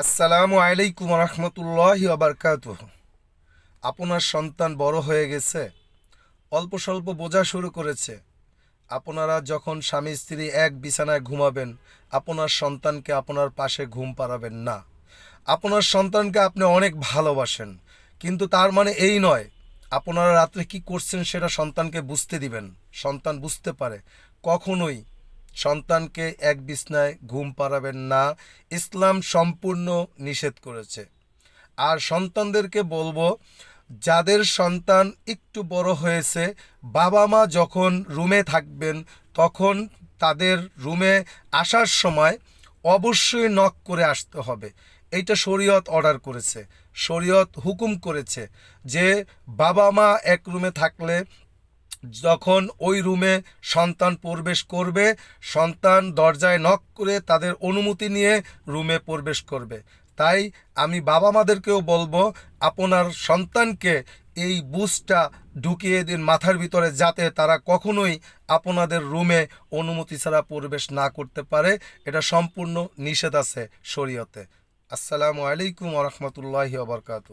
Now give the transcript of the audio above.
আসসালামু আলাইকুম রহমতুল্লাহি বারকাতুহ। আপনার সন্তান বড় হয়ে গেছে, অল্প স্বল্প বোঝা শুরু করেছে। আপনারা যখন স্বামী স্ত্রী এক বিছানায় ঘুমাবেন, আপনার সন্তানকে আপনার পাশে ঘুম পাড়াবেন না। আপনার সন্তানকে আপনি অনেক ভালোবাসেন, কিন্তু তার মানে এই নয় আপনারা রাত্রে কি করছেন সেটা সন্তানকে বুঝতে দিবেন। সন্তান বুঝতে পারে। কখনোই সন্তানকে এক বিছনায় ঘুম পাড়াবেন না। ইসলাম সম্পূর্ণ নিষেধ করেছে। আর সন্তানদেরকে বলবো, যাদের সন্তান একটু বড় হয়েছে, বাবা মা যখন রুমে থাকবেন তখন তাদের রুমে আসার সময় অবশ্যই নক করে আসতে হবে। এইটা শরীয়ত অর্ডার করেছে, শরীয়ত হুকুম করেছে যে বাবা মা এক রুমে থাকলে যখন ওই রুমে সন্তান প্রবেশ করবে, সন্তান দরজায় নক করে তাদের অনুমতি নিয়ে রুমে প্রবেশ করবে। তাই আমি বাবা মাদেরকেও বলবো, আপনার সন্তানকে এই বুঝটা ঢুকিয়ে দিন মাথার ভিতরে, যাতে তারা কখনোই আপনাদের রুমে অনুমতি ছাড়া প্রবেশ না করতে পারে। এটা সম্পূর্ণ নিষেধ আছে শরীয়তে। আসসালামু আলাইকুম রহমতুল্লাহি ওয়া বারাকাতুহু।